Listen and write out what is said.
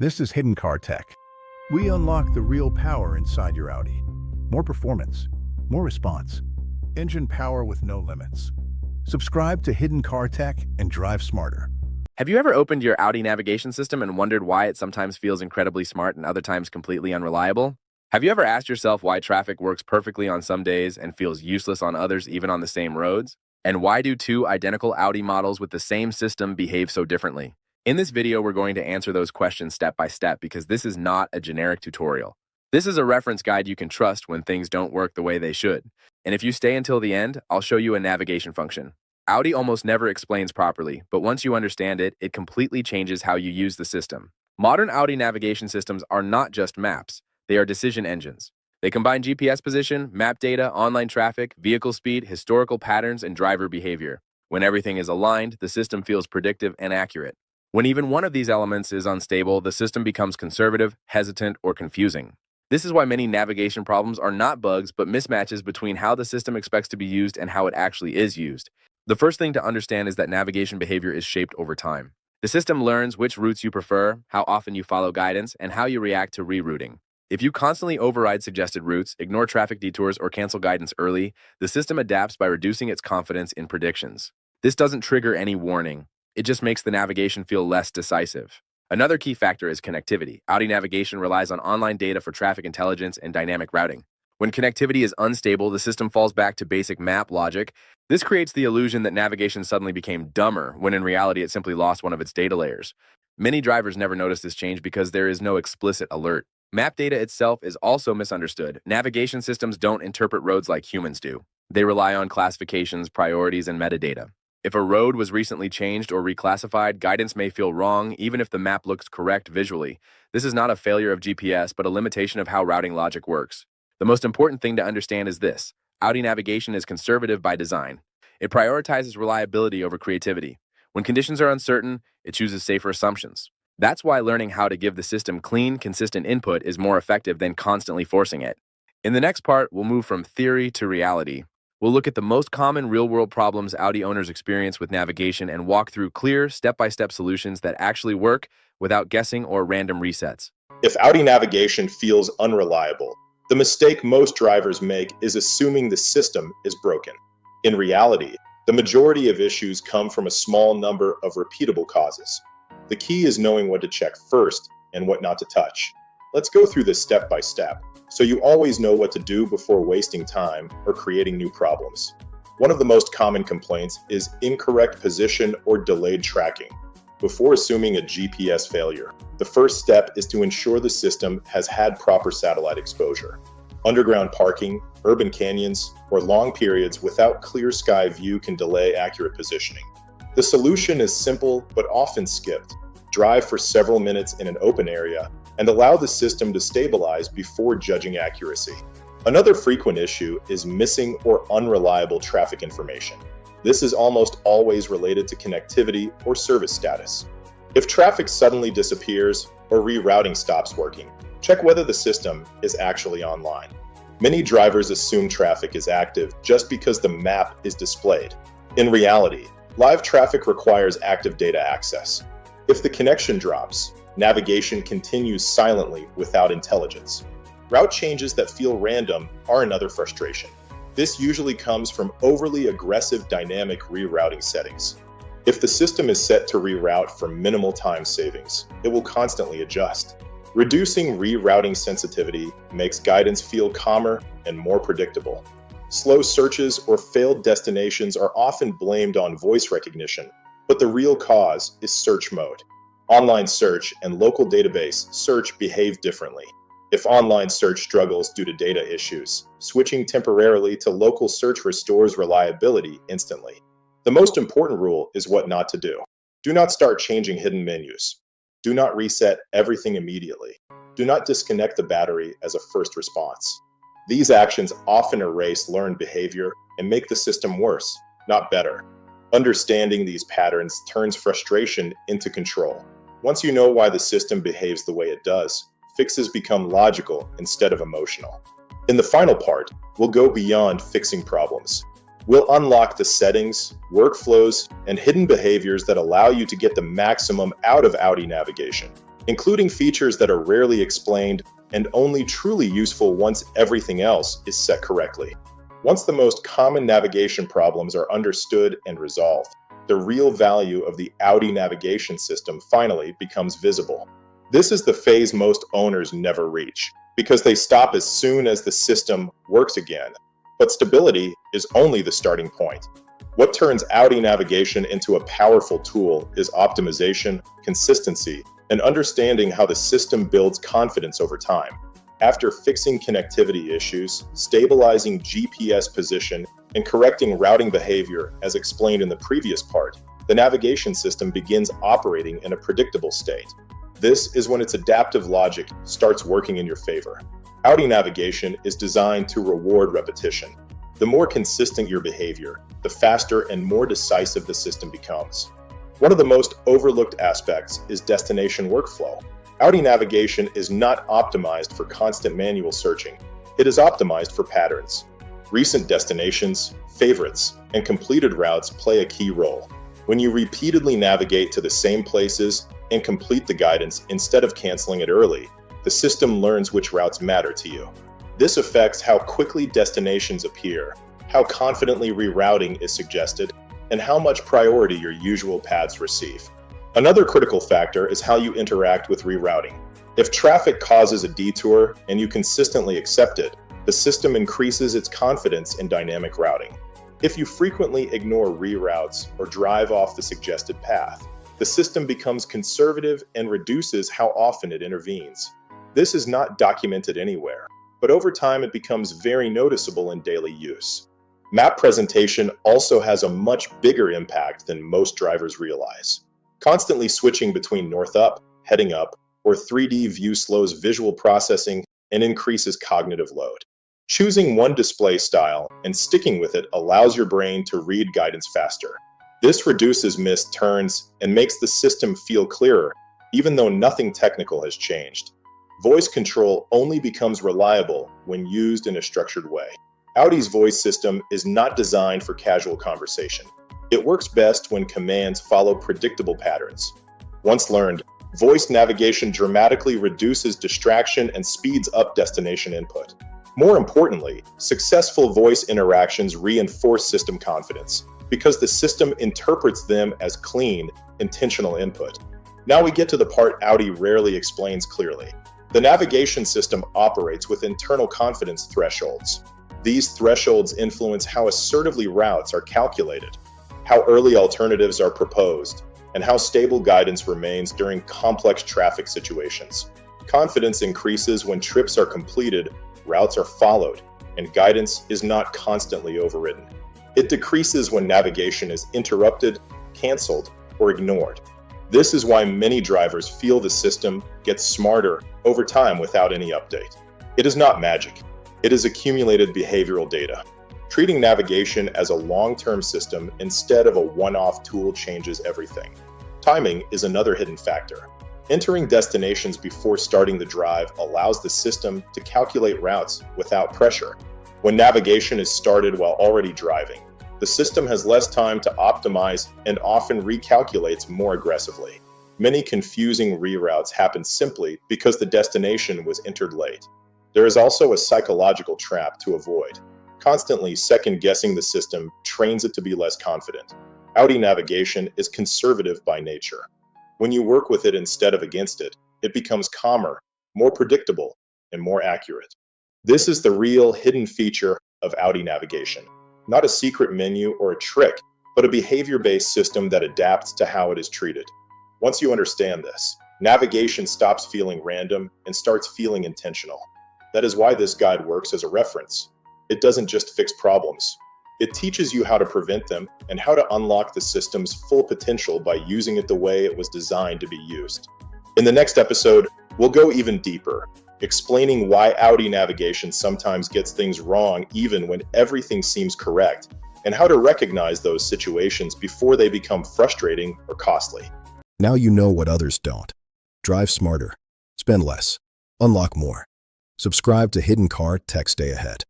This is Hidden Car Tech. We unlock the real power inside your Audi. More performance, more response, engine power with no limits. Subscribe to Hidden Car Tech and drive smarter. Have you ever opened your Audi navigation system and wondered why it sometimes feels incredibly smart and other times completely unreliable? Have you ever asked yourself why traffic works perfectly on some days and feels useless on others, even on the same roads? And why do two identical Audi models with the same system behave so differently? In this video, we're going to answer those questions step by step because this is not a generic tutorial. This is a reference guide you can trust when things don't work the way they should. And if you stay until the end, I'll show you a navigation function. Audi almost never explains properly, but once you understand it, it completely changes how you use the system. Modern Audi navigation systems are not just maps, they are decision engines. They combine GPS position, map data, online traffic, vehicle speed, historical patterns, and driver behavior. When everything is aligned, the system feels predictive and accurate. When even one of these elements is unstable, the system becomes conservative, hesitant, or confusing. This is why many navigation problems are not bugs, but mismatches between how the system expects to be used and how it actually is used. The first thing to understand is that navigation behavior is shaped over time. The system learns which routes you prefer, how often you follow guidance, and how you react to rerouting. If you constantly override suggested routes, ignore traffic detours, or cancel guidance early, the system adapts by reducing its confidence in predictions. This doesn't trigger any warning. It just makes the navigation feel less decisive. Another key factor is connectivity. Audi navigation relies on online data for traffic intelligence and dynamic routing. When connectivity is unstable, the system falls back to basic map logic. This creates the illusion that navigation suddenly became dumber, when in reality it simply lost one of its data layers. Many drivers never notice this change because there is no explicit alert. Map data itself is also misunderstood. Navigation systems don't interpret roads like humans do. They rely on classifications, priorities, and metadata. If a road was recently changed or reclassified, guidance may feel wrong, even if the map looks correct visually. This is not a failure of GPS, but a limitation of how routing logic works. The most important thing to understand is this: Audi navigation is conservative by design. It prioritizes reliability over creativity. When conditions are uncertain, it chooses safer assumptions. That's why learning how to give the system clean, consistent input is more effective than constantly forcing it. In the next part, we'll move from theory to reality. We'll look at the most common real-world problems Audi owners experience with navigation and walk through clear, step-by-step solutions that actually work without guessing or random resets. If Audi navigation feels unreliable, the mistake most drivers make is assuming the system is broken. In reality, the majority of issues come from a small number of repeatable causes. The key is knowing what to check first and what not to touch. Let's go through this step by step, so you always know what to do before wasting time or creating new problems. One of the most common complaints is incorrect position or delayed tracking. Before assuming a GPS failure, the first step is to ensure the system has had proper satellite exposure. Underground parking, urban canyons, or long periods without clear sky view can delay accurate positioning. The solution is simple but often skipped. Drive for several minutes in an open area and allow the system to stabilize before judging accuracy. Another frequent issue is missing or unreliable traffic information. This is almost always related to connectivity or service status. If traffic suddenly disappears or rerouting stops working, check whether the system is actually online. Many drivers assume traffic is active just because the map is displayed. In reality, live traffic requires active data access. If the connection drops, navigation continues silently without intelligence. Route changes that feel random are another frustration. This usually comes from overly aggressive dynamic rerouting settings. If the system is set to reroute for minimal time savings, it will constantly adjust. Reducing rerouting sensitivity makes guidance feel calmer and more predictable. Slow searches or failed destinations are often blamed on voice recognition, but the real cause is search mode. Online search and local database search behave differently. If online search struggles due to data issues, switching temporarily to local search restores reliability instantly. The most important rule is what not to do. Do not start changing hidden menus. Do not reset everything immediately. Do not disconnect the battery as a first response. These actions often erase learned behavior and make the system worse, not better. Understanding these patterns turns frustration into control. Once you know why the system behaves the way it does, fixes become logical instead of emotional. In the final part, we'll go beyond fixing problems. We'll unlock the settings, workflows, and hidden behaviors that allow you to get the maximum out of Audi navigation. including features that are rarely explained and only truly useful once everything else is set correctly. Once the most common navigation problems are understood and resolved, the real value of the Audi navigation system finally becomes visible. This is the phase most owners never reach, because they stop as soon as the system works again. But stability is only the starting point. What turns Audi navigation into a powerful tool is optimization, consistency, and understanding how the system builds confidence over time. After fixing connectivity issues, stabilizing GPS position, and correcting routing behavior as explained in the previous part, the navigation system begins operating in a predictable state. This is when its adaptive logic starts working in your favor. Audi navigation is designed to reward repetition. The more consistent your behavior, the faster and more decisive the system becomes. One of the most overlooked aspects is destination workflow. Audi navigation is not optimized for constant manual searching. It is optimized for patterns. Recent destinations, favorites, and completed routes play a key role. When you repeatedly navigate to the same places and complete the guidance instead of canceling it early, the system learns which routes matter to you. This affects how quickly destinations appear, how confidently rerouting is suggested, and how much priority your usual paths receive. Another critical factor is how you interact with rerouting. If traffic causes a detour and you consistently accept it, the system increases its confidence in dynamic routing. If you frequently ignore reroutes or drive off the suggested path, the system becomes conservative and reduces how often it intervenes. This is not documented anywhere, but over time it becomes very noticeable in daily use. Map presentation also has a much bigger impact than most drivers realize. Constantly switching between north up, heading up, or 3D view slows visual processing and increases cognitive load. Choosing one display style and sticking with it allows your brain to read guidance faster. This reduces missed turns and makes the system feel clearer, even though nothing technical has changed. Voice control only becomes reliable when used in a structured way. Audi's voice system is not designed for casual conversation. It works best when commands follow predictable patterns. Once learned, voice navigation dramatically reduces distraction and speeds up destination input. More importantly, successful voice interactions reinforce system confidence because the system interprets them as clean, intentional input. Now we get to the part Audi rarely explains clearly. The navigation system operates with internal confidence thresholds. These thresholds influence how assertively routes are calculated, how early alternatives are proposed, and how stable guidance remains during complex traffic situations. Confidence increases when trips are completed, routes are followed, and guidance is not constantly overridden. It decreases when navigation is interrupted, canceled, or ignored. This is why many drivers feel the system gets smarter over time without any update. It is not magic. It is accumulated behavioral data. Treating navigation as a long-term system instead of a one-off tool changes everything. Timing is another hidden factor. Entering destinations before starting the drive allows the system to calculate routes without pressure. When navigation is started while already driving, the system has less time to optimize and often recalculates more aggressively. Many confusing reroutes happen simply because the destination was entered late. There is also a psychological trap to avoid. Constantly second-guessing the system trains it to be less confident. Audi navigation is conservative by nature. When you work with it instead of against it, it becomes calmer, more predictable, and more accurate. This is the real hidden feature of Audi navigation. Not a secret menu or a trick, but a behavior-based system that adapts to how it is treated. Once you understand this, navigation stops feeling random and starts feeling intentional. That is why this guide works as a reference. It doesn't just fix problems. It teaches you how to prevent them and how to unlock the system's full potential by using it the way it was designed to be used. In the next episode, we'll go even deeper, explaining why Audi navigation sometimes gets things wrong even when everything seems correct, and how to recognize those situations before they become frustrating or costly. Now you know what others don't. Drive smarter. Spend less. Unlock more. Subscribe to Hidden Car Tech. Stay ahead.